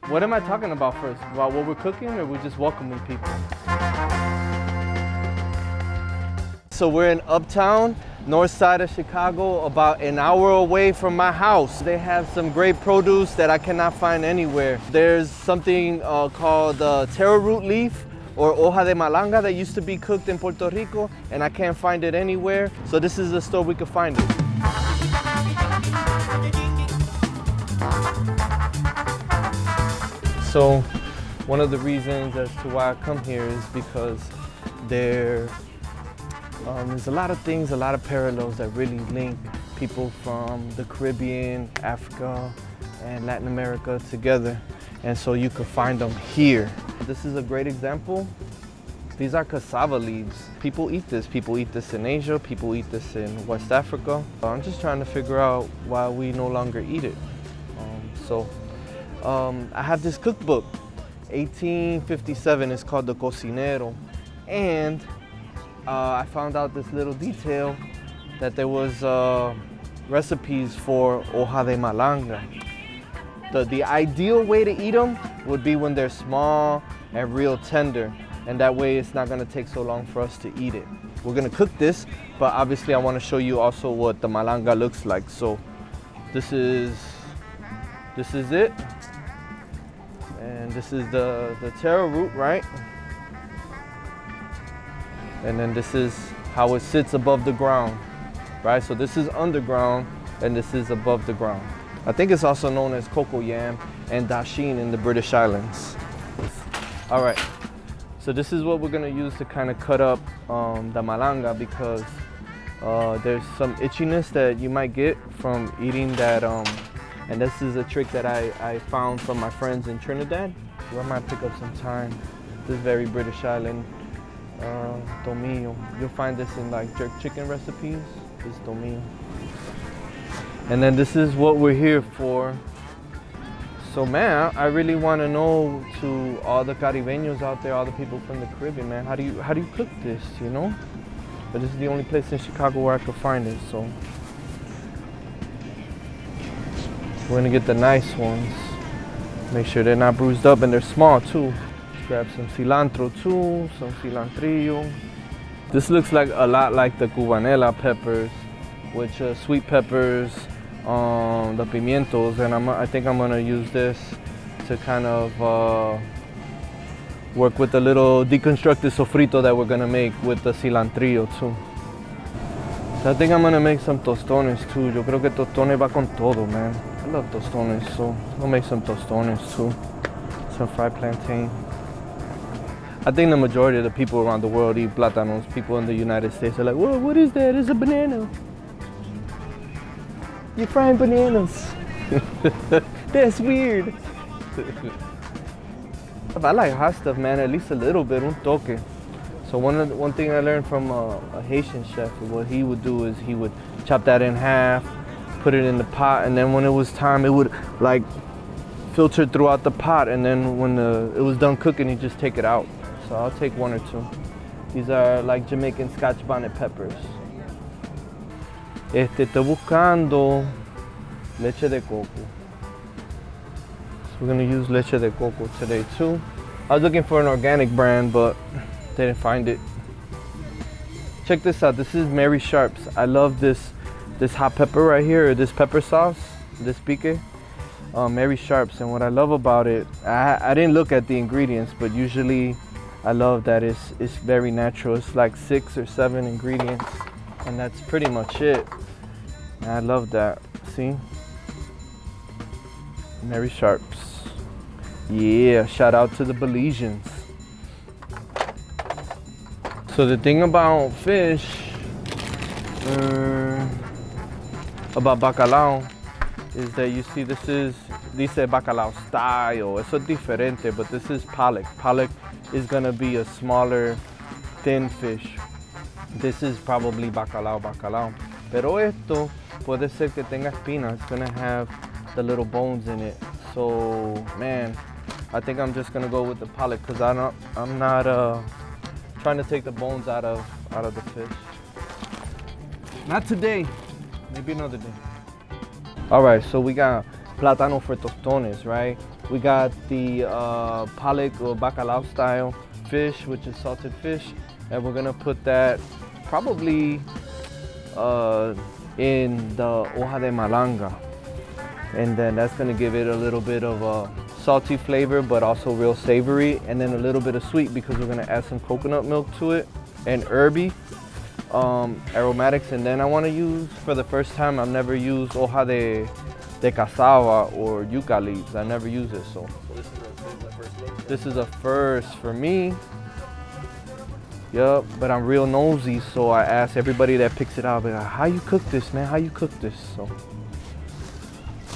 What am I talking about first? About what we're cooking, or we're just welcoming people? So we're in Uptown, north side of Chicago, about an hour away from my house. They have some great produce that I cannot find anywhere. There's something called Taro Root Leaf, or Hoja de Malanga, that used to be cooked in Puerto Rico, and I can't find it anywhere. So this is the store we could find it. So one of the reasons as to why I come here is because there's a lot of things, a lot of parallels that really link people from the Caribbean, Africa, and Latin America together. And so you could find them here. This is a great example. These are cassava leaves. People eat this. People eat this in Asia. People eat this in West Africa. I'm just trying to figure out why we no longer eat it. I have this cookbook, 1857. It's called the Cocinero. And I found out this little detail that there was recipes for hoja de malanga. The ideal way to eat them would be when they're small and real tender, and that way it's not gonna take so long for us to eat it. We're gonna cook this, but obviously I wanna show you also what the malanga looks like. So this is it. And this is the taro root, right? And then this is how it sits above the ground, right? So this is underground and this is above the ground. I think it's also known as cocoa yam and dasheen in the British Islands. All right, so this is what we're gonna use to kind of cut up the malanga, because there's some itchiness that you might get from eating that, and this is a trick that I found from my friends in Trinidad. So I might pick up some thyme. This very British island, tomillo. You'll find this in like jerk chicken recipes, this tomillo. And then this is what we're here for. So man, I really want to know, to all the Caribeños out there, all the people from the Caribbean, man, how do you cook this, you know? But this is the only place in Chicago where I could find it, so. We're gonna get the nice ones. Make sure they're not bruised up and they're small too. Let's grab some cilantro too, some cilantrillo. This looks like a lot like the cubanelle peppers, which sweet peppers, the pimientos, and I think I'm gonna use this to kind of work with the little deconstructed sofrito that we're gonna make with the cilantrillo too. So I think I'm gonna make some tostones too. Yo creo que tostones va con todo, man. I love tostones, so I'll make some tostones too. Some fried plantain. I think the majority of the people around the world eat plátanos. People in the United States are like, whoa, what is that? It's a banana. You're frying bananas. That's weird. I like hot stuff, man, at least a little bit, un toque. So one thing I learned from a Haitian chef, what he would do is he would chop that in half, put it in the pot, and then when it was time, it would like filter throughout the pot, and then when it was done cooking, he'd just take it out. So I'll take one or two. These are like Jamaican Scotch bonnet peppers. Estoy buscando leche de coco. So we're gonna use leche de coco today too. I was looking for an organic brand, but didn't find it. Check this out. This is Mary Sharp's. I love this hot pepper right here, or this pepper sauce, this pique. Mary Sharp's, and what I love about it, I didn't look at the ingredients, but usually I love that it's very natural. It's like 6 or 7 ingredients, and that's pretty much it. And I love that. See? Mary Sharp's. Yeah, shout out to the Belizeans. So the thing about fish, about bacalao, is that you see this is, dice bacalao style. Eso es diferente, but this is pollock. Pollock is gonna be a smaller, thin fish. This is probably bacalao. Pero esto puede ser que tenga espina. It's gonna have the little bones in it. So man, I think I'm just gonna go with the pollock, because I'm not trying to take the bones out of the fish. Not today, maybe another day. All right, so we got plátano for tostones, right? We got the pollock or bacalao style fish, which is salted fish. And we're gonna put that probably in the hoja de malanga. And then that's gonna give it a little bit of a salty flavor, but also real savory. And then a little bit of sweet because we're gonna add some coconut milk to it and herby aromatics. And then I wanna use, for the first time, I've never used hoja de cassava or yucca leaves. I never use it, so. This is a first for me. Yup, but I'm real nosy, so I ask everybody that picks it out, like, how you cook this, man? How you cook this? So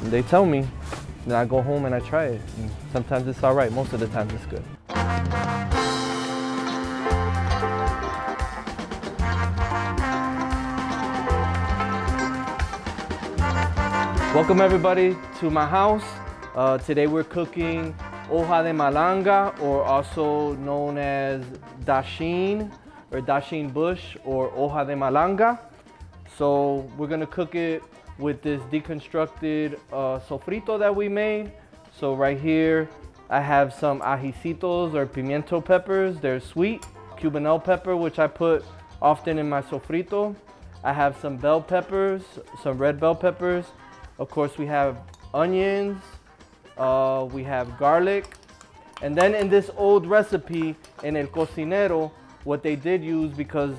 and they tell me, then I go home and I try it. And sometimes it's all right, most of the times it's good. Welcome everybody to my house. Today we're cooking hoja de malanga, or also known as Dasheen or Dasheen Bush or hoja de malanga. So we're gonna cook it with this deconstructed sofrito that we made. So right here I have some ajicitos or pimiento peppers. They're sweet. Cubanelle pepper, which I put often in my sofrito. I have some bell peppers, some red bell peppers. Of course, we have onions, we have garlic. And then in this old recipe, in El Cocinero, what they did use, because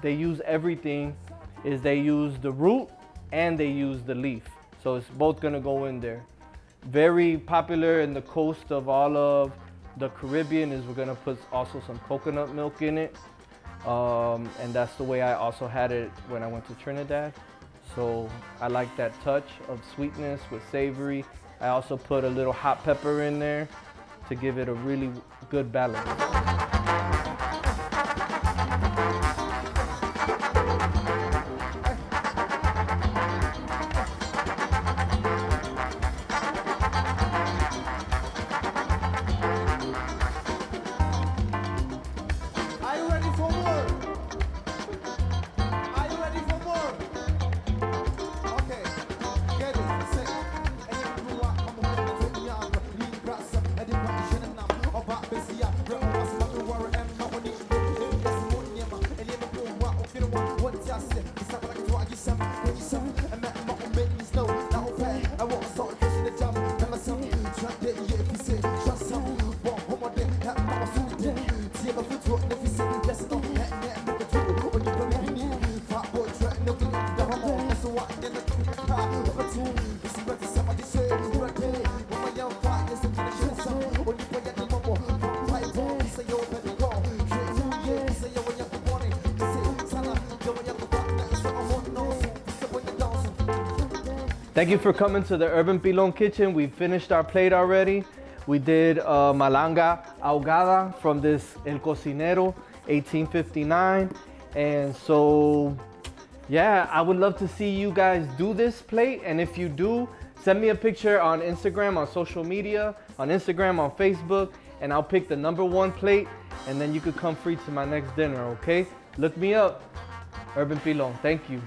they use everything, is they use the root and they use the leaf. So it's both gonna go in there. Very popular in the coast of all of the Caribbean is we're gonna put also some coconut milk in it. And that's the way I also had it when I went to Trinidad. So I like that touch of sweetness with savory. I also put a little hot pepper in there to give it a really good balance. Thank you for coming to the Urban Pilón kitchen. We finished our plate already. We did Malanga Ahumada from this El Cocinero 1859. And so, yeah, I would love to see you guys do this plate. And if you do, send me a picture on Instagram, on social media, on Instagram, on Facebook, and I'll pick the #1 plate. And then you could come free to my next dinner, okay? Look me up, Urban Pilón. Thank you.